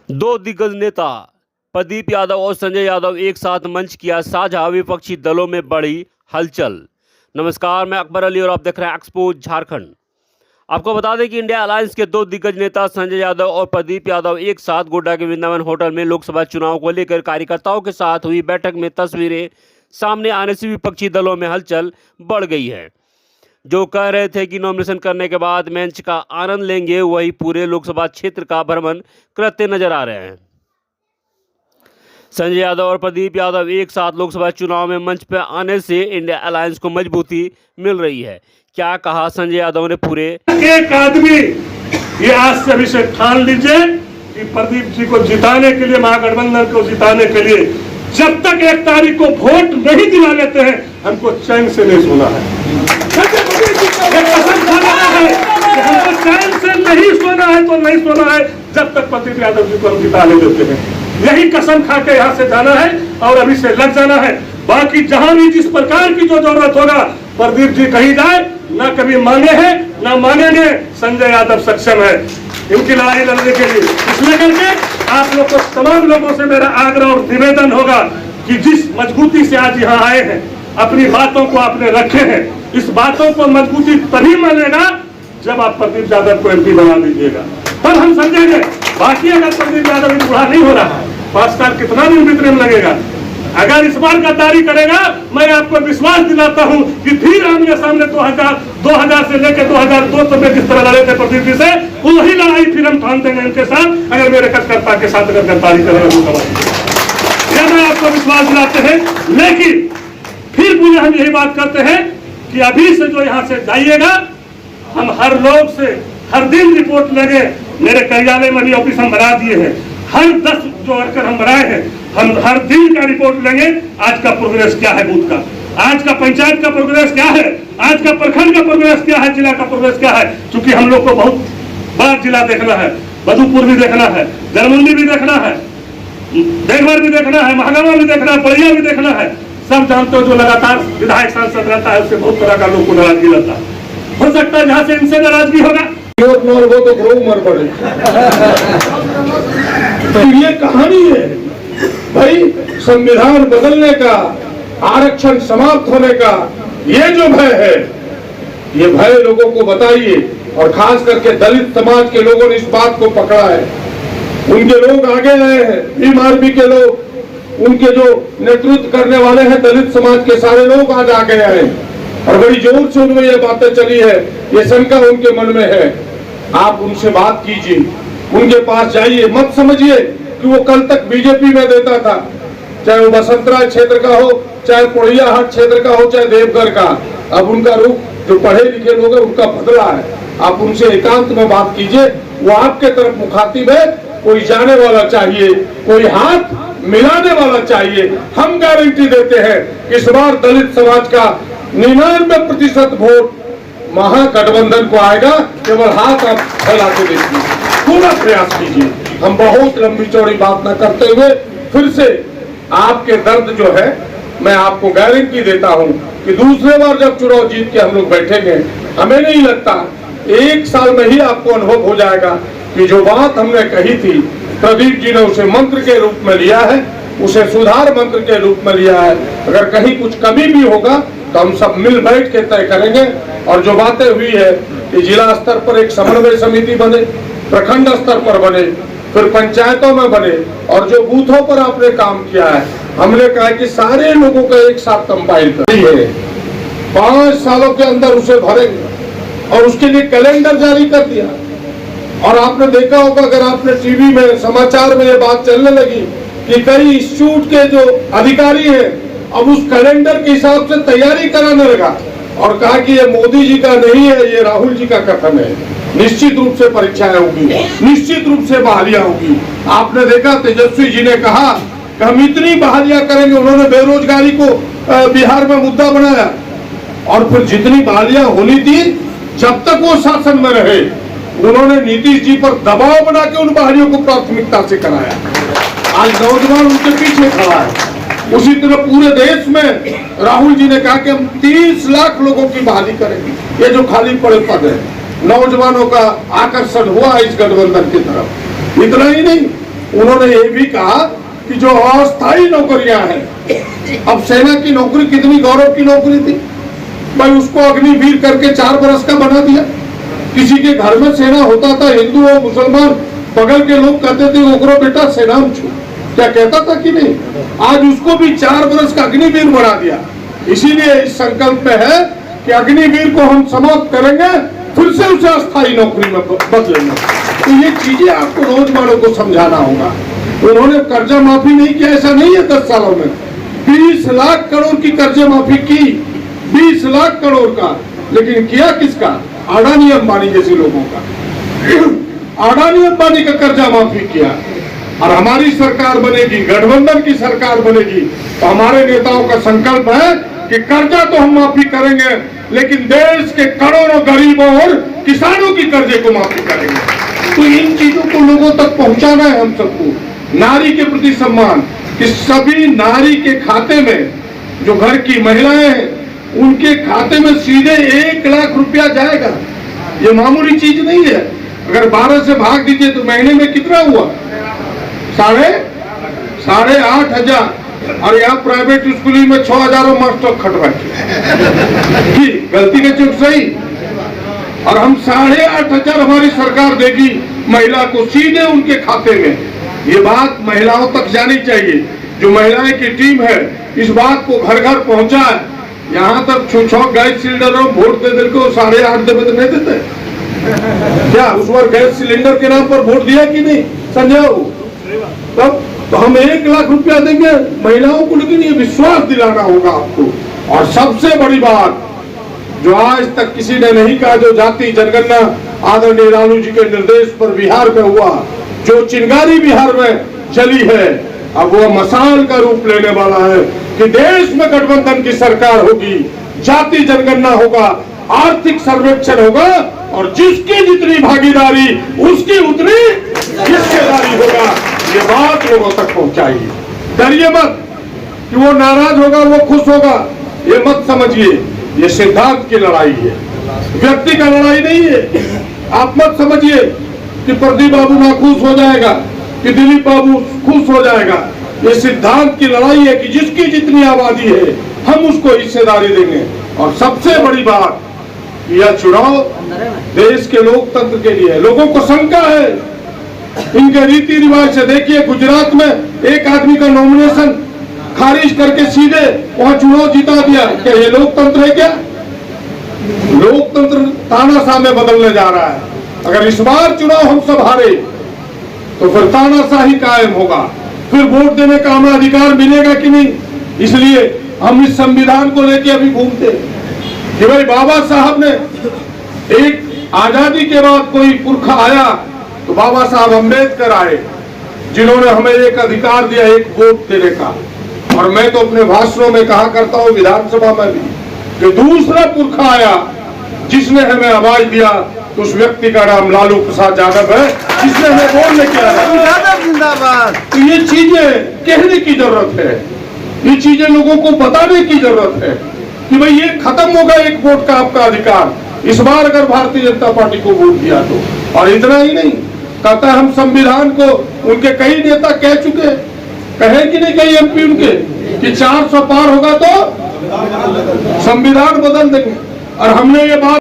दो दिग्गज नेता प्रदीप यादव और संजय यादव एक साथ मंच किया साझा, विपक्षी दलों में बढ़ी हलचल। नमस्कार, मैं अकबर अली और आप देख रहे हैं एक्सपोज झारखंड। आपको बता दें कि इंडिया अलायंस के दो दिग्गज नेता संजय यादव और प्रदीप यादव एक साथ गोड्डा के वृंदावन होटल में लोकसभा चुनाव को लेकर कार्यकर्ताओं के साथ हुई बैठक में तस्वीरें सामने आने से विपक्षी दलों में हलचल बढ़ गई है। जो कह रहे थे कि नॉमिनेशन करने के बाद मंच का आनंद लेंगे, वही पूरे लोकसभा क्षेत्र का भ्रमण करते नजर आ रहे हैं। संजय यादव और प्रदीप यादव एक साथ लोकसभा चुनाव में मंच पर आने से इंडिया अलायंस को मजबूती मिल रही है। क्या कहा संजय यादव ने पूरे एक आदमी ये आज से अभी से ठान लीजिए कि प्रदीप जी को जिताने के लिए, महागठबंधन को जिताने के लिए जब तक 1 तारीख को वोट नहीं दिला लेते हैं, हमको चैन से नहीं सोना है। कसम खा लेना है कि हमको चैन से नहीं सोना है तो नहीं सोना है जब तक प्रदीप यादव जी को हम जिता नहीं देते हैं। यही कसम खा के यहाँ से जाना है और अभी से लग जाना है। बाकी जहां भी जिस प्रकार की जो जरूरत होगा, प्रदीप जी कहीं जाए, ना कभी मांगे हैं ना मांगेंगे, संजय यादव सक्षम है इनकी लड़ाई लड़ने के लिए। इसलिए करके आप लोग को, तमाम लोगों से मेरा आग्रह और निवेदन होगा कि जिस मजबूती से आज यहाँ आए हैं, अपनी बातों को आपने रखे हैं, इस बातों को मजबूती तभी मानेगा जब आप प्रदीप यादव को एमपी बना दीजिएगा, तब हम समझेंगे। बाकी अगर प्रदीप यादव बुरा नहीं हो रहा, 5 साल कितना दिन बीतने में लगेगा। अगर इस बार गद्दारी करेगा, मैं आपको विश्वास दिलाता हूं कि फिर आमने सामने 2000 से लेकर 2002 तक में जिस तरह लड़े थे प्रदीप जी से, वही लड़ाई फिर हम ठान देंगे इनके साथ। अगर मेरे कार्यकर्ता के साथ अगर गद्दारी करेगा, यह मैं आपको विश्वास दिलाते हैं। लेकिन फिर पूरे हम यही बात करते हैं कि अभी से जो यहाँ से जाइएगा, हम हर लोग से हर दिन रिपोर्ट लेंगे। मेरे कार्यालय में भी ऑफिस हम बना दिए हैं, हर 10 जो वर्कर हम बनाए हैं, हम हर दिन का रिपोर्ट लेंगे। आज का प्रोग्रेस क्या है बूथ का, आज का पंचायत का प्रोग्रेस क्या है, आज का प्रखंड का प्रोग्रेस क्या है, जिला का प्रोग्रेस क्या है। क्योंकि हम लोग को बहुत बड़ा जिला देखना है, मधुपुर भी देखना है, जरमुंडी भी देखना है, देवघर भी देखना है, महागामा भी देखना है, बलिया भी देखना है। सब जानते हो जो लगातार विधायक सांसद रहता है, उससे बहुत तरह का लोग को नाराजगी रहता है। हो सकता है जहां से इनसे नाराजगी होगा वो तो उम्र पड़े। तो ये कहानी है भाई, संविधान बदलने का, आरक्षण समाप्त होने का ये जो भय है, ये भय लोगों को बताइए। और खास करके दलित समाज के लोगों ने इस बात को पकड़ा है, उनके लोग आगे आए हैं, भीम आर्मी के लोग, उनके जो नेतृत्व करने वाले हैं दलित समाज के सारे लोग आज आगे आए और बड़ी जोर से उनमें ये बातें चली है, ये शंका उनके मन में है। आप उनसे बात कीजिए, उनके पास जाइए, मत समझिए कि वो कल तक बीजेपी में देता था, चाहे वो बसंतराय क्षेत्र का हो, चाहे पोड़ियाहाट क्षेत्र का हो, चाहे देवघर का। अब उनका रुख, जो पढ़े लिखे लोग हैं, उनका बदला है। आप उनसे एकांत में बात कीजिए, वो आपके तरफ मुखातिब है। कोई जाने वाला चाहिए, कोई हाथ मिलाने वाला चाहिए। हम गारंटी देते हैं कि इस बार दलित समाज का 99% वोट महागठबंधन को आएगा। केवल हाथ आप फैला के देखिए, पूरा प्रयास कीजिए। हम बहुत लंबी चौड़ी बात न करते हुए फिर से आपके दर्द जो है, मैं आपको गारंटी देता हूं कि दूसरे बार जब चुनाव जीत के हम लोग बैठेंगे, हमें नहीं लगता 1 साल में ही आपको अनुभव हो जाएगा कि जो बात हमने कही थी, प्रदीप जी ने उसे मंत्र के रूप में लिया है, उसे सुधार मंत्र के रूप में लिया है। अगर कहीं कुछ कमी भी होगा तो हम सब मिल बैठ के तय करेंगे। और जो बातें हुई है कि जिला स्तर पर एक समन्वय समिति बने, प्रखंड स्तर पर बने, फिर पंचायतों में बने, और जो बूथों पर आपने काम किया है, हमने कहा कि सारे लोगों को एक साथ कंपाइल करिए, 5 सालों के अंदर उसे भरेंगे और उसके लिए कैलेंडर जारी कर दिया। और आपने देखा होगा, अगर आपने टीवी में, समाचार में ये बात चलने लगी कि कई इंस्टीट्यूट के जो अधिकारी हैं अब उस कैलेंडर के हिसाब से तैयारी कराने लगा और कहा कि ये मोदी जी का नहीं है, ये राहुल जी का कथन है। निश्चित रूप से परीक्षाएं होगी, निश्चित रूप से बहालियां होगी। आपने देखा तेजस्वी जी ने कहा कि हम इतनी बहालियां करेंगे, उन्होंने बेरोजगारी को बिहार में मुद्दा बनाया। और फिर जितनी बहालियां होनी थी, जब तक वो शासन में रहे, उन्होंने नीतीश जी पर दबाव बना के उन बहालियों को प्राथमिकता से कराया। आज नौजवान उनके पीछे खड़ा है। उसी तरह पूरे देश में राहुल जी ने कहा कि हम 30 लाख लोगों की बहाली करेंगे। ये जो खाली पड़े पद है, नौजवानों का आकर्षण हुआ इस गठबंधन की तरफ। इतना ही नहीं, उन्होंने ये भी कहा कि जो अस्थायी नौकरियां हैं, अब सेना की नौकरी कितनी गौरव की नौकरी थी भाई, उसको अग्निवीर करके 4 बरस का बना दिया। किसी के घर में सेना होता था, हिंदू और मुसलमान, बगल के लोग कहते थे ओकरो बेटा सेना में छू, क्या कहता था कि नहीं, आज उसको भी 4 बरस का अग्निवीर बना दिया। इसीलिए इस संकल्प में है कि अग्निवीर को हम समाप्त करेंगे, फिर से उसे अस्थायी नौकरी में बदलेंगे। तो ये चीजें आपको नौजवानों को समझाना होगा। उन्होंने कर्जा माफी नहीं किया, ऐसा नहीं है 10 सालों में 20 लाख करोड़ की कर्जे माफी की, 20 लाख करोड़ का, लेकिन किया किसका? अडानी अंबानी जैसे लोगों का। अडानी अंबानी का कर्जा माफी किया। और हमारी सरकार बनेगी, गठबंधन की सरकार बनेगी, तो हमारे नेताओं का संकल्प है कि कर्जा तो हम माफी करेंगे, लेकिन देश के करोड़ों गरीबों और किसानों की कर्जे को माफी करेंगे। तो इन चीजों को लोगों तक पहुंचाना है हम सबको। नारी के प्रति सम्मान, कि सभी नारी के खाते में, जो घर की महिलाएं हैं उनके खाते में सीधे 1 लाख रुपया जाएगा। ये मामूली चीज नहीं है। अगर 12 से भाग दीजिए तो महीने में कितना हुआ? 8,500। और यहाँ प्राइवेट स्कूलिंग में 6,000 मास्टर खट बैठे, गलती के चुप सही। और हम 8,500 हमारी सरकार देगी महिला को सीधे उनके खाते में। ये बात महिलाओं तक जानी चाहिए। जो महिलाएं की टीम है इस बात को घर घर पहुंचाए। यहाँ तक छो गैस सिलेंडर वोट दे दिल को 8.5 देवे तो नहीं देते क्या? उस बार गैस सिलेंडर के नाम पर वोट दिया कि नहीं संजय बाबू? तब तो हम 1 लाख रुपया देंगे महिलाओं को, लेकिन ये विश्वास दिलाना होगा आपको। और सबसे बड़ी बात जो आज तक किसी ने नहीं कहा, जो जाति जनगणना आदरणीय लालू जी के निर्देश पर बिहार में हुआ, जो चिंगारी बिहार में चली है, अब वो मसाल का रूप लेने वाला है कि देश में गठबंधन की सरकार होगी, जाति जनगणना होगा, आर्थिक सर्वेक्षण होगा, और जिसकी जितनी भागीदारी उसकी उतनी हिस्सेदारी होगा। ये बात लोगों तक पहुंचाइए। डरिए मत कि वो नाराज होगा, वो खुश होगा, ये मत समझिए। ये सिद्धांत की लड़ाई है, व्यक्ति का लड़ाई नहीं है। आप मत समझिए कि प्रदीप बाबू नाखुश हो जाएगा, कि दिलीप बाबू खुश हो जाएगा। ये सिद्धांत की लड़ाई है कि जिसकी जितनी आबादी है हम उसको हिस्सेदारी देंगे। और सबसे बड़ी बात, यह चुनाव देश के लोकतंत्र के लिए है। लोगों को शंका है इनके रीति रिवाज से। देखिए गुजरात में एक आदमी का नॉमिनेशन खारिज करके सीधे वहां चुनाव जिता दिया। क्या ये लोकतंत्र है? क्या लोकतंत्र तानाशाह में बदलने जा रहा है। अगर इस बार चुनाव हम सब हारे तो फिर तानाशाही कायम होगा, फिर वोट देने का हमें अधिकार मिलेगा कि नहीं। इसलिए हम इस संविधान को लेके अभी घूमते कि भाई बाबा साहब ने एक आजादी के बाद कोई पुरखा आया तो बाबा साहब अम्बेडकर आए, जिन्होंने हमें एक अधिकार दिया, एक वोट देने का। और मैं तो अपने भाषणों में कहा करता हूं, विधानसभा में भी, कि दूसरा पुरखा आया जिसने हमें आवाज दिया, तो उस व्यक्ति का नाम लालू प्रसाद यादव है, जिसने हमें बोलने की आजादी। जिंदाबाद। तो ये चीजें कहने की जरूरत है, ये चीजें लोगों को बताने की जरूरत है कि भाई ये खत्म होगा एक वोट का आपका अधिकार इस बार अगर भारतीय जनता पार्टी को वोट दिया तो। और इतना ही नहीं, कहता है हम संविधान को, उनके कई नेता कह चुके, कहे कि नहीं कई एमपी उनके, कि 400 पार होगा तो संविधान बदल देंगे। और हमने ये बात